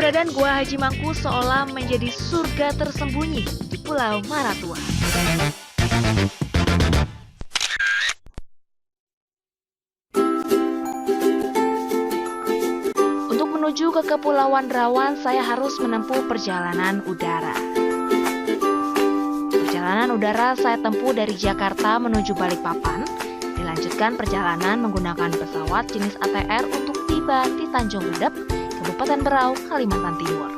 Keberadaan Gua Haji Mangku seolah menjadi surga tersembunyi di Pulau Maratua. Untuk menuju ke Kepulauan Rawan, saya harus menempuh perjalanan udara. Perjalanan udara saya tempuh dari Jakarta menuju Balikpapan, dilanjutkan perjalanan menggunakan pesawat jenis ATR untuk tiba di Tanjung Redep, Kabupaten Berau, Kalimantan Timur.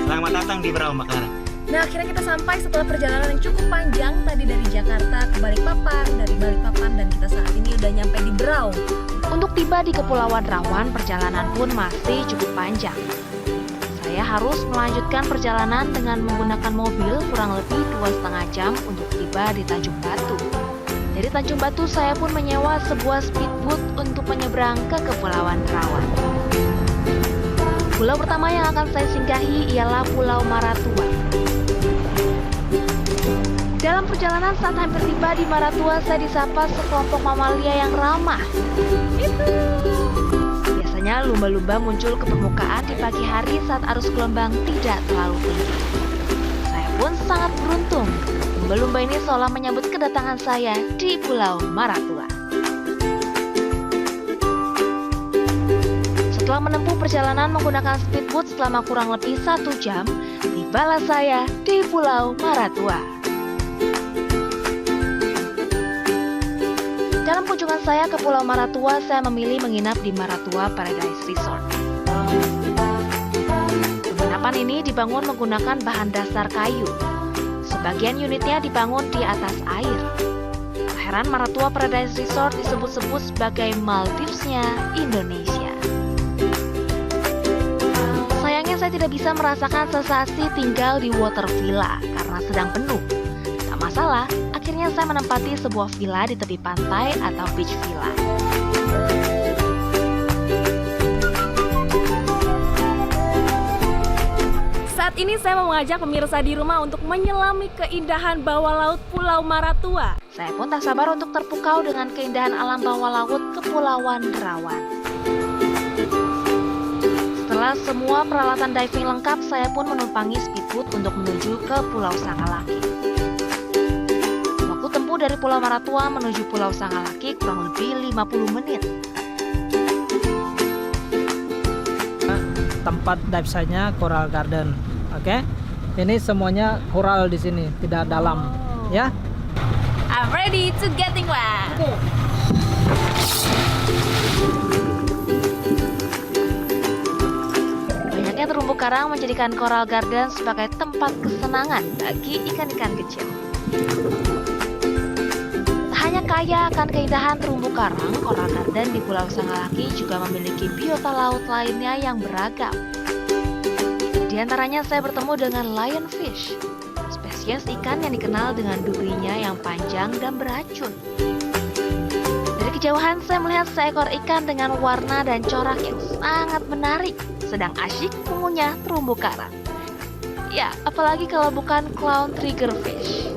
Selamat datang di Berau, Makassar. Nah, akhirnya kita sampai setelah perjalanan yang cukup panjang tadi dari Jakarta ke Balikpapan, dari Balikpapan dan kita saat ini udah nyampe di Berau. Untuk tiba di Kepulauan Rawan, perjalanan pun masih cukup panjang. Saya harus melanjutkan perjalanan dengan menggunakan mobil kurang lebih 2,5 jam untuk tiba di Tanjung Batu. Dari Tanjung Batu, saya pun menyewa sebuah speedboat untuk menyeberang ke Kepulauan Rawan. Pulau pertama yang akan saya singgahi ialah Pulau Maratua. Dalam perjalanan saat hampir tiba di Maratua, saya disapa sekelompok mamalia yang ramah. Biasanya lumba-lumba muncul ke permukaan di pagi hari saat arus gelombang tidak terlalu tinggi. Saya pun sangat beruntung. Lumba-lumba ini seolah menyambut kedatangan saya di Pulau Maratua. Setelah menempuh perjalanan menggunakan speedboat selama kurang lebih 1 jam, tibalah saya di Pulau Maratua. Dalam kunjungan saya ke Pulau Maratua, saya memilih menginap di Maratua Paradise Resort. Penginapan ini dibangun menggunakan bahan dasar kayu. Sebagian unitnya dibangun di atas air. Heran Maratua Paradise Resort disebut-sebut sebagai Maldives-nya Indonesia. Sayangnya saya tidak bisa merasakan sensasi tinggal di water villa karena sedang penuh. Tak masalah, akhirnya saya menempati sebuah villa di tepi pantai atau beach villa. Saat ini saya mau mengajak pemirsa di rumah untuk menyelami keindahan bawah laut Pulau Maratua. Saya pun tak sabar untuk terpukau dengan keindahan alam bawah laut Kepulauan Rawan. Setelah semua peralatan diving lengkap, saya pun menumpangi speedboat untuk menuju ke Pulau Sangalaki. Waktu tempuh dari Pulau Maratua menuju Pulau Sangalaki kurang lebih 50 menit. Tempat dive site-nya Coral Garden. Oke. Ini semuanya coral di sini, tidak dalam, ya. I'm ready to getting wet. Banyaknya terumbu karang menjadikan Coral Garden sebagai tempat kesenangan bagi ikan-ikan kecil. Tak hanya kaya akan keindahan terumbu karang, Coral Garden di Pulau Sangalaki juga memiliki biota laut lainnya yang beragam. Di antaranya saya bertemu dengan lionfish, spesies ikan yang dikenal dengan durinya yang panjang dan beracun. Dari kejauhan saya melihat seekor ikan dengan warna dan corak yang sangat menarik, sedang asyik mengunyah terumbu karang. Ya, apalagi kalau bukan clown triggerfish.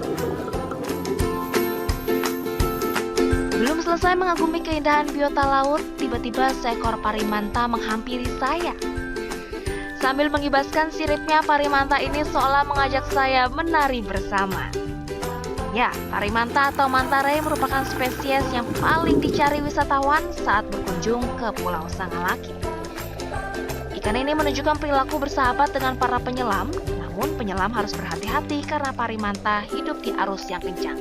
Belum selesai mengagumi keindahan biota laut, tiba-tiba seekor parimanta menghampiri saya. Sambil mengibaskan siripnya, parimanta ini seolah mengajak saya menari bersama. Ya, parimanta atau manta ray merupakan spesies yang paling dicari wisatawan saat berkunjung ke Pulau Sangalaki. Ikan ini menunjukkan perilaku bersahabat dengan para penyelam, namun penyelam harus berhati-hati karena parimanta hidup di arus yang kencang.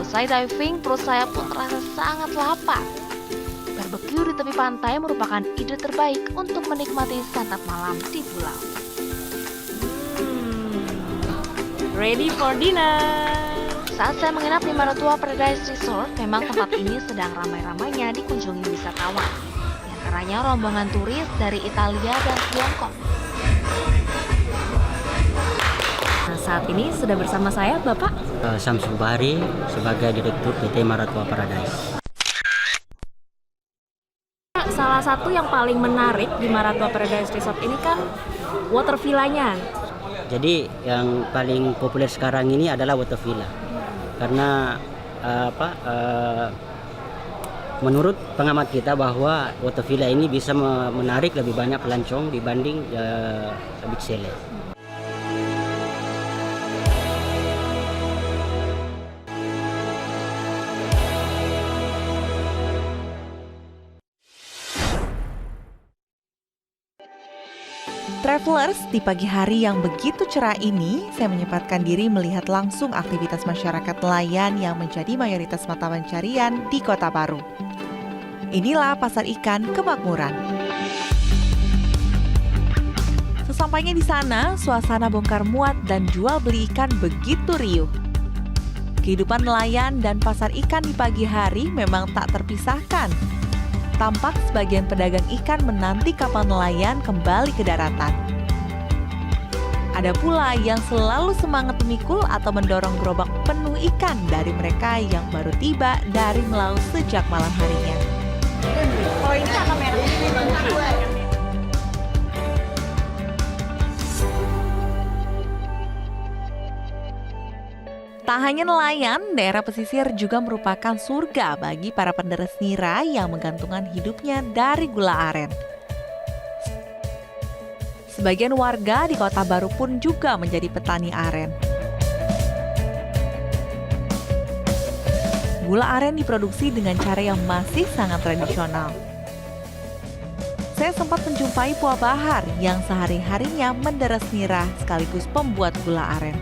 Usai diving, perut saya pun terasa sangat lapar. Barbecue di tepi pantai merupakan ide terbaik untuk menikmati santap malam di pulau. Ready for dinner. Saat saya menginap di Maratua Paradise Resort, memang tempat ini sedang ramai-ramainya dikunjungi wisatawan. Di antaranya rombongan turis dari Italia dan Tiongkok. Nah, saat ini sudah bersama saya Bapak Samsul Bahari sebagai Direktur PT Maratua Paradise. salah satu yang paling menarik di Maratua Paradise Resort ini kan water villanya. Jadi yang paling populer sekarang ini adalah water villa. Karena menurut pengamat kita bahwa water villa ini bisa menarik lebih banyak pelancong dibanding beach chalet. Travelers, di pagi hari yang begitu cerah ini, saya menyempatkan diri melihat langsung aktivitas masyarakat nelayan yang menjadi mayoritas mata pencarian di Kota Baru. Inilah Pasar Ikan Kemakmuran. Sesampainya di sana, suasana bongkar muat dan jual beli ikan begitu riuh. Kehidupan nelayan dan pasar ikan di pagi hari memang tak terpisahkan. Tampak sebagian pedagang ikan menanti kapal nelayan kembali ke daratan. Ada pula yang selalu semangat memikul atau mendorong gerobak penuh ikan dari mereka yang baru tiba dari melaut sejak malam harinya. Kalau ini apa merah? Tak hanya nelayan, daerah pesisir juga merupakan surga bagi para penderes nira yang menggantungkan hidupnya dari gula aren. Sebagian warga di Kota Baru pun juga menjadi petani aren. Gula aren diproduksi dengan cara yang masih sangat tradisional. Saya sempat menjumpai Puah Bahar yang sehari-harinya menderes nira sekaligus pembuat gula aren.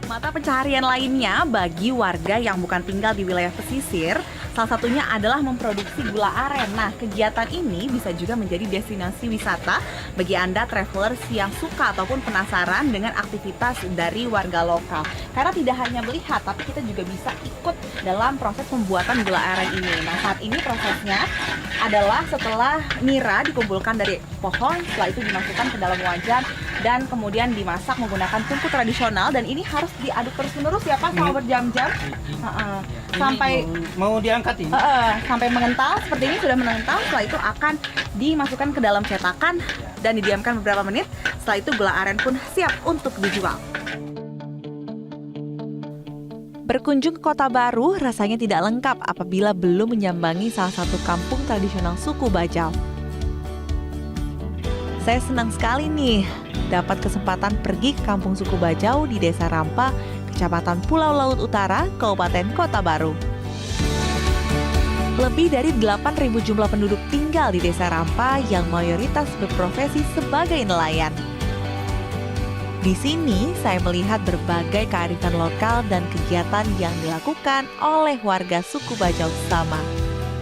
Mata pencaharian lainnya bagi warga yang bukan tinggal di wilayah pesisir, salah satunya adalah memproduksi gula aren. Nah, kegiatan ini bisa juga menjadi destinasi wisata bagi Anda travelers yang suka ataupun penasaran dengan aktivitas dari warga lokal. Karena tidak hanya melihat, tapi kita juga bisa ikut dalam proses pembuatan gula aren ini. Nah, saat ini prosesnya adalah setelah nira dikumpulkan dari pohon, setelah itu dimasukkan ke dalam wajan dan kemudian dimasak menggunakan tungku tradisional, dan ini harus diaduk terus-menerus ya Pak, selama berjam-jam sampai mau diangkat ini. Sampai mengental seperti ini, sudah mengental. Setelah itu akan dimasukkan ke dalam cetakan dan didiamkan beberapa menit. Setelah itu gula aren pun siap untuk dijual. Berkunjung ke Kota Baru rasanya tidak lengkap apabila belum menyambangi salah satu kampung tradisional suku Bajau. Saya senang sekali nih dapat kesempatan pergi ke kampung suku Bajau di Desa Rampa, Kecamatan Pulau Laut Utara, Kabupaten Kota Baru. Lebih dari 8.000 jumlah penduduk tinggal di Desa Rampa yang mayoritas berprofesi sebagai nelayan. Di sini saya melihat berbagai kearifan lokal dan kegiatan yang dilakukan oleh warga suku Bajau sama.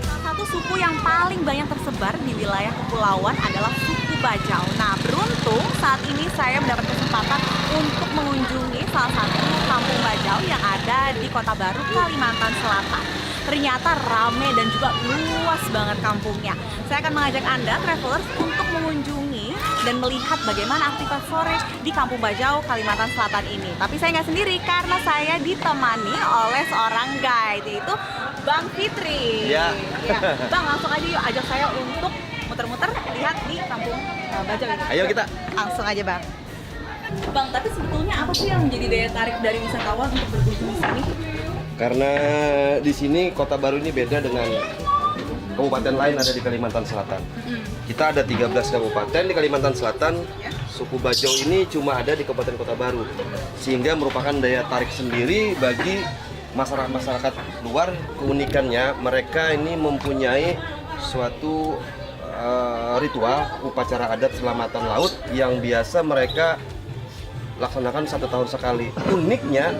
Salah satu suku yang paling banyak tersebar di wilayah kepulauan adalah suku Bajau. Nah, beruntung saat ini saya mendapat kesempatan untuk mengunjungi salah satu kampung Bajau yang ada di Kota Baru, Kalimantan Selatan. Ternyata ramai dan juga luas banget kampungnya. Saya akan mengajak Anda, travelers, untuk mengunjungi dan melihat bagaimana aktivitas sore di Kampung Bajau, Kalimantan Selatan ini. Tapi saya nggak sendiri karena saya ditemani oleh seorang guide, yaitu Bang Fitri. Ya. Bang, langsung aja yuk ajak saya untuk muter-muter lihat di Kampung Bajau ini. Ayo kita. Langsung aja Bang. Bang, tapi sebetulnya apa sih yang menjadi daya tarik dari wisatawan untuk berkunjung di sini? Karena di sini Kota Baru ini beda dengan kabupaten lain ada di Kalimantan Selatan. Kita ada 13 kabupaten di Kalimantan Selatan. Suku Bajau ini cuma ada di Kabupaten Kota Baru, sehingga merupakan daya tarik sendiri bagi masyarakat luar. Keunikannya mereka ini mempunyai suatu ritual upacara adat selamatan laut yang biasa mereka laksanakan 1 tahun sekali. Uniknya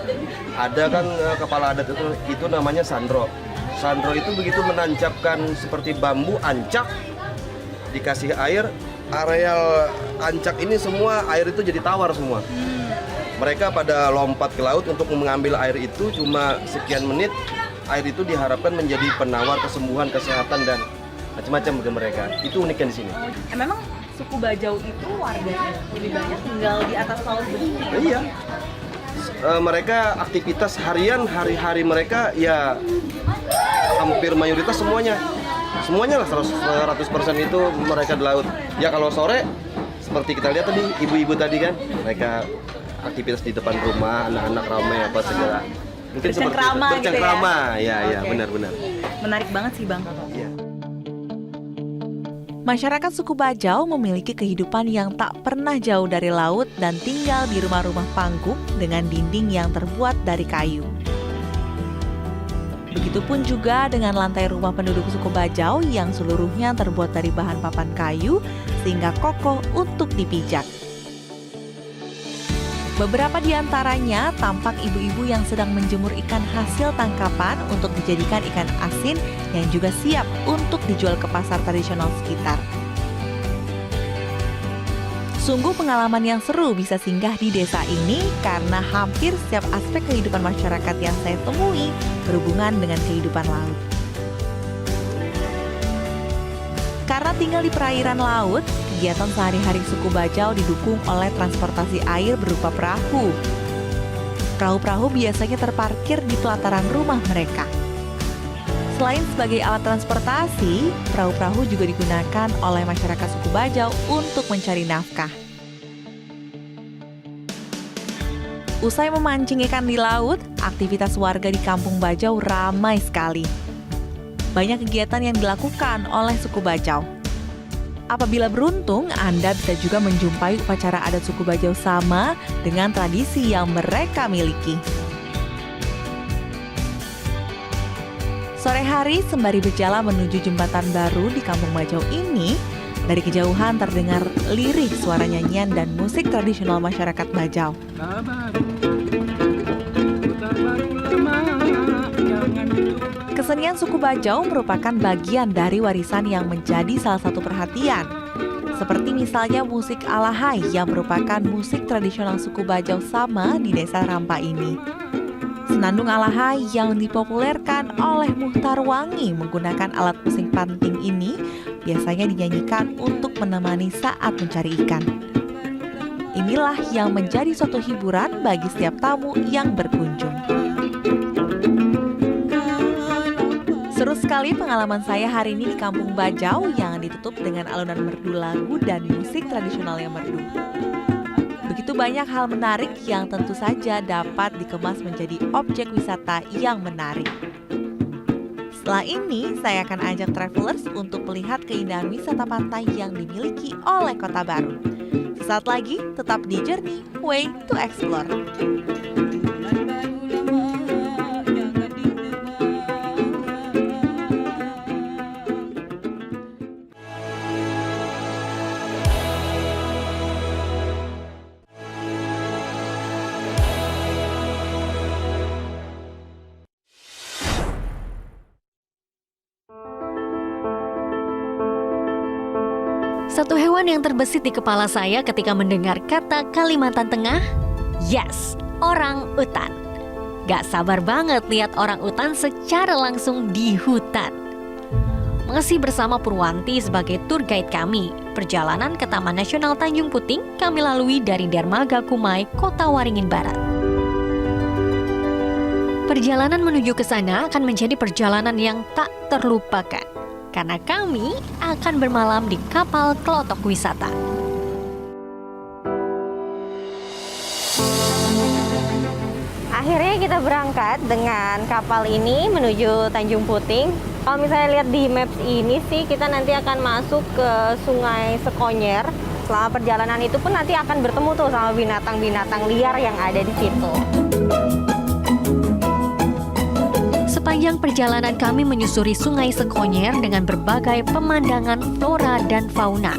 ada kan kepala adat itu namanya Sandro. Sandro itu begitu menancapkan seperti bambu ancak, dikasih air, areal ancak ini semua air itu jadi tawar semua. Mereka pada lompat ke laut untuk mengambil air itu cuma sekian menit. Air itu diharapkan menjadi penawar kesembuhan, kesehatan dan macam-macam bagi mereka. Itu uniknya di sini. Memang suku Bajau itu warganya lebih banyak tinggal di atas laut begini. Iya. Mereka aktivitas harian hari-hari mereka ya hampir mayoritas semuanya semuanya lah 100% itu mereka di laut. Ya kalau sore seperti kita lihat tadi ibu-ibu tadi kan, mereka aktivitas di depan rumah, anak-anak ramai apa segala. Mungkin seperti Bercengkrama gitu ya? bercengkrama, ya Oke. benar-benar. Menarik banget sih Bang. Ya. Masyarakat suku Bajau memiliki kehidupan yang tak pernah jauh dari laut dan tinggal di rumah-rumah panggung dengan dinding yang terbuat dari kayu. Begitupun juga dengan lantai rumah penduduk suku Bajau yang seluruhnya terbuat dari bahan papan kayu sehingga kokoh untuk dipijak. Beberapa di antaranya tampak ibu-ibu yang sedang menjemur ikan hasil tangkapan untuk dijadikan ikan asin yang juga siap untuk dijual ke pasar tradisional sekitar. Sungguh pengalaman yang seru bisa singgah di desa ini karena hampir setiap aspek kehidupan masyarakat yang saya temui berhubungan dengan kehidupan laut. Karena tinggal di perairan laut, kegiatan sehari-hari suku Bajau didukung oleh transportasi air berupa perahu. Perahu-perahu biasanya terparkir di pelataran rumah mereka. Selain sebagai alat transportasi, perahu-perahu juga digunakan oleh masyarakat suku Bajau untuk mencari nafkah. Usai memancing ikan di laut, aktivitas warga di Kampung Bajau ramai sekali. Banyak kegiatan yang dilakukan oleh suku Bajau. Apabila beruntung, Anda bisa juga menjumpai upacara adat suku Bajau sama dengan tradisi yang mereka miliki. Sore hari, sembari berjalan menuju jembatan baru di Kampung Bajau ini, dari kejauhan terdengar lirih suara nyanyian dan musik tradisional masyarakat Bajau. Kesenian suku Bajau merupakan bagian dari warisan yang menjadi salah satu perhatian. Seperti misalnya musik alahai yang merupakan musik tradisional suku Bajau sama di desa Rampa ini. Senandung alahai yang dipopulerkan oleh Muhtar Wangi menggunakan alat pusing panting ini biasanya dinyanyikan untuk menemani saat mencari ikan. Inilah yang menjadi suatu hiburan bagi setiap tamu yang berkunjung. Seru sekali pengalaman saya hari ini di Kampung Bajau yang ditutup dengan alunan merdu lagu dan musik tradisional yang merdu. Begitu banyak hal menarik yang tentu saja dapat dikemas menjadi objek wisata yang menarik. Setelah ini, saya akan ajak travelers untuk melihat keindahan wisata pantai yang dimiliki oleh Kota Baru. Sesaat lagi, tetap di Journey Way to Explore. Satu hewan yang terbesit di kepala saya ketika mendengar kata Kalimantan Tengah, yes, orang utan. Gak sabar banget lihat orang utan secara langsung di hutan. Masih bersama Purwanti sebagai tour guide kami, perjalanan ke Taman Nasional Tanjung Puting kami lalui dari Dermaga Kumai, Kota Waringin Barat. Perjalanan menuju ke sana akan menjadi perjalanan yang tak terlupakan, karena kami akan bermalam di kapal Klotok Wisata. Akhirnya kita berangkat dengan kapal ini menuju Tanjung Puting. Kalau misalnya lihat di maps ini sih, kita nanti akan masuk ke Sungai Sekonyer. Selama perjalanan itu pun nanti akan bertemu tuh sama binatang-binatang liar yang ada di situ. Sepanjang perjalanan kami menyusuri Sungai Sekonyer dengan berbagai pemandangan flora dan fauna.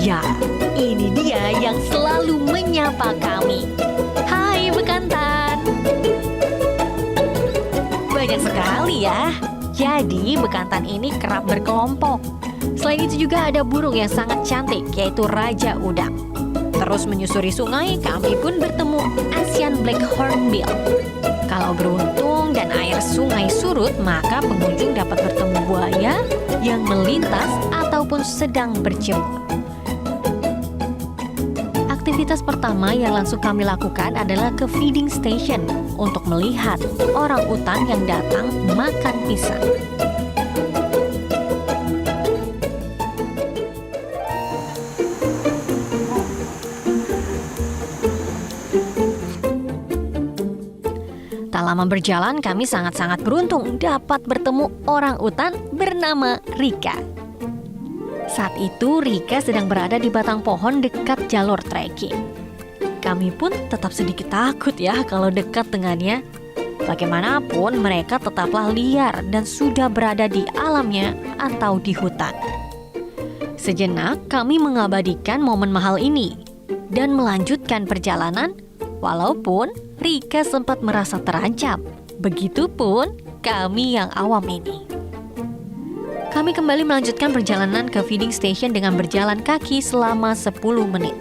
Ya, ini dia yang selalu menyapa kami. Hai bekantan. Banyak sekali ya. Jadi bekantan ini kerap berkelompok. Selain itu juga ada burung yang sangat cantik, yaitu Raja Udang. Terus menyusuri sungai, kami pun bertemu Asian Black Hornbill. Kalau beruntung dan air sungai surut, maka pengunjung dapat bertemu buaya yang melintas ataupun sedang berjemur. Aktivitas pertama yang langsung kami lakukan adalah ke feeding station untuk melihat orang utan yang datang makan pisang. Selama berjalan, kami sangat-sangat beruntung dapat bertemu orang utan bernama Rika. Saat itu, Rika sedang berada di batang pohon dekat jalur trekking. Kami pun tetap sedikit takut ya kalau dekat dengannya. Bagaimanapun, mereka tetaplah liar dan sudah berada di alamnya atau di hutan. Sejenak, kami mengabadikan momen mahal ini dan melanjutkan perjalanan, walaupun Rika sempat merasa terancam. Begitupun kami yang awam ini. Kami kembali melanjutkan perjalanan ke feeding station dengan berjalan kaki selama 10 menit.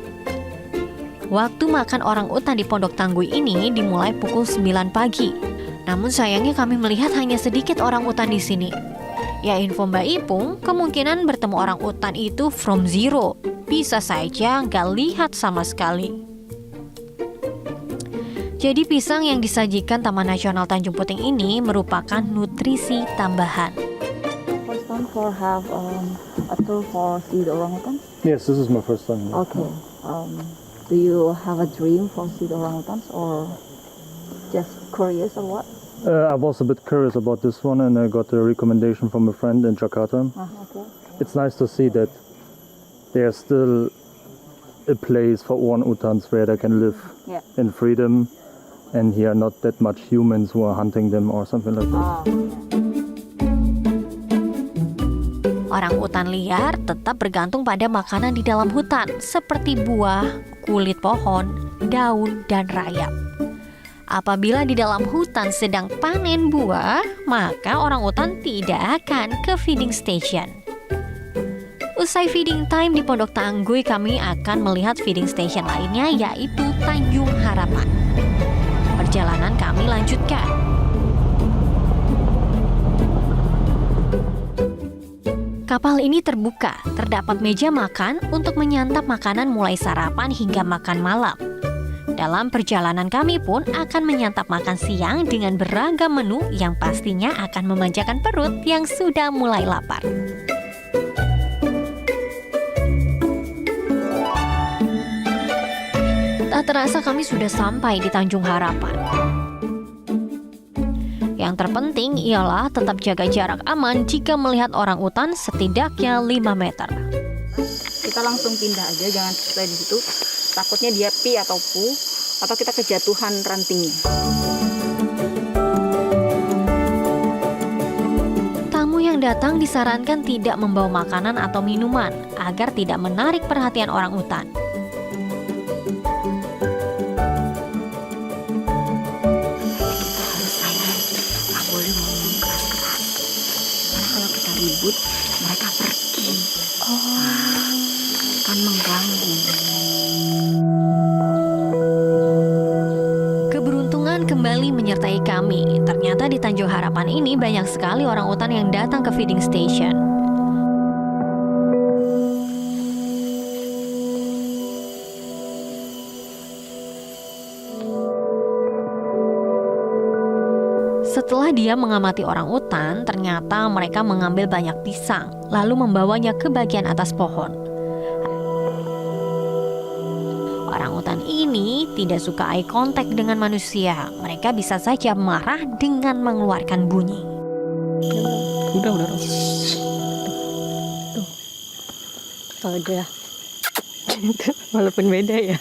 Waktu makan orang utan di Pondok Tanggui ini dimulai pukul 9 pagi. Namun sayangnya kami melihat hanya sedikit orang utan di sini. Ya, info Mbak Ipung, kemungkinan bertemu orang utan itu from zero. Bisa saja nggak lihat sama sekali. Jadi pisang yang disajikan Taman Nasional Tanjung Puting ini merupakan nutrisi tambahan. First time for have a tour for see the orangutan? Yes, this is my first time. Okay. Do you have a dream for see the orangutans or just curious or what? I was a bit curious about this one, and I got a recommendation from a friend in Jakarta. Okay. It's nice to see that there's still a place for orang-utans where they can live in freedom, and here not that much humans who are hunting them or something like that. Orang utan liar tetap bergantung pada makanan di dalam hutan, seperti buah, kulit pohon, daun, dan rayap. Apabila di dalam hutan sedang panen buah, maka orang utan tidak akan ke feeding station. Usai feeding time di Pondok Tanggui, kami akan melihat feeding station lainnya, yaitu Tanjung Harapan. Perjalanan kami lanjutkan. Kapal ini terbuka, terdapat meja makan untuk menyantap makanan mulai sarapan hingga makan malam. Dalam perjalanan kami pun akan menyantap makan siang dengan beragam menu yang pastinya akan memanjakan perut yang sudah mulai lapar. Tak terasa kami sudah sampai di Tanjung Harapan. Yang terpenting ialah tetap jaga jarak aman jika melihat orang utan setidaknya 5 meter. Kita langsung pindah aja, jangan stay di situ. Takutnya dia pi atau pu, atau kita kejatuhan rantingnya. Tamu yang datang disarankan tidak membawa makanan atau minuman agar tidak menarik perhatian orang utan. Ribut, mereka pergi. Kan mengganggu. Keberuntungan kembali menyertai kami. Ternyata di Tanjung Harapan ini banyak sekali orang utan yang datang ke feeding station. Setelah dia mengamati orang utan, ternyata mereka mengambil banyak pisang, lalu membawanya ke bagian atas pohon. Orang utan ini tidak suka eye contact dengan manusia. Mereka bisa saja marah dengan mengeluarkan bunyi. Udah. Tuh dia. Walaupun beda ya.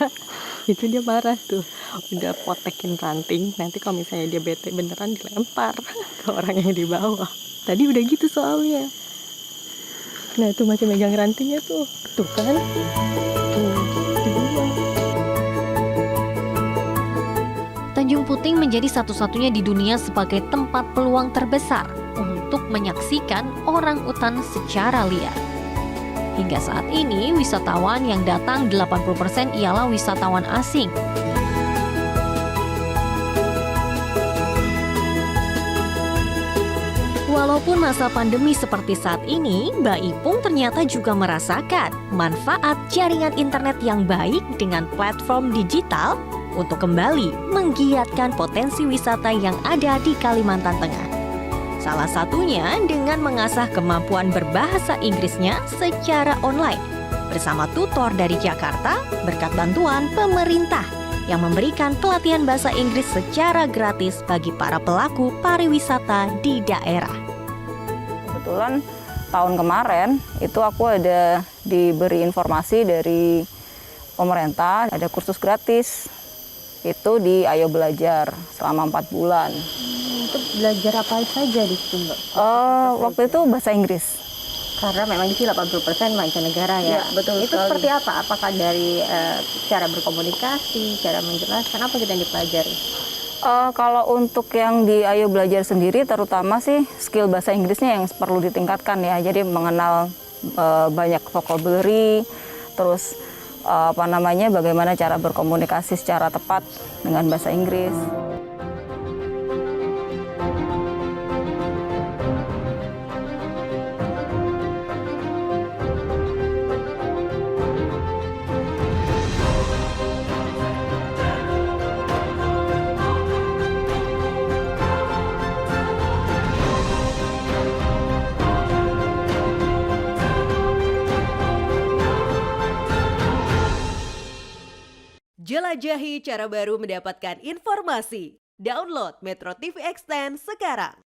Itu dia marah tuh, udah potekin ranting, nanti kalau misalnya dia bete beneran dilempar ke orang yang di bawah. Tadi udah gitu soalnya. Nah itu masih megang rantingnya tuh kan, tuh dibuang. Tanjung Puting menjadi satu-satunya di dunia sebagai tempat peluang terbesar untuk menyaksikan orang utan secara liar. Hingga saat ini, wisatawan yang datang 80% ialah wisatawan asing. Walaupun masa pandemi seperti saat ini, Mbak Ipung ternyata juga merasakan manfaat jaringan internet yang baik dengan platform digital untuk kembali menggiatkan potensi wisata yang ada di Kalimantan Tengah. Salah satunya dengan mengasah kemampuan berbahasa Inggrisnya secara online bersama tutor dari Jakarta berkat bantuan pemerintah yang memberikan pelatihan bahasa Inggris secara gratis bagi para pelaku pariwisata di daerah. Kebetulan tahun kemarin itu aku ada diberi informasi dari pemerintah, ada kursus gratis itu di Ayo Belajar selama 4 bulan. Untuk belajar apa saja di situ, Mbak? Waktu itu bahasa Inggris. Karena memang di sini 80% mancanegara ya. Betul Itu seperti apa? Apakah dari cara berkomunikasi, cara menjelaskan, apa kita yang dipelajari? Kalau untuk yang di Ayo Belajar sendiri, terutama sih skill bahasa Inggrisnya yang perlu ditingkatkan ya. Jadi mengenal banyak vocabulary, terus bagaimana cara berkomunikasi secara tepat dengan bahasa Inggris. Jelajahi cara baru mendapatkan informasi. Download Metro TV Extend sekarang.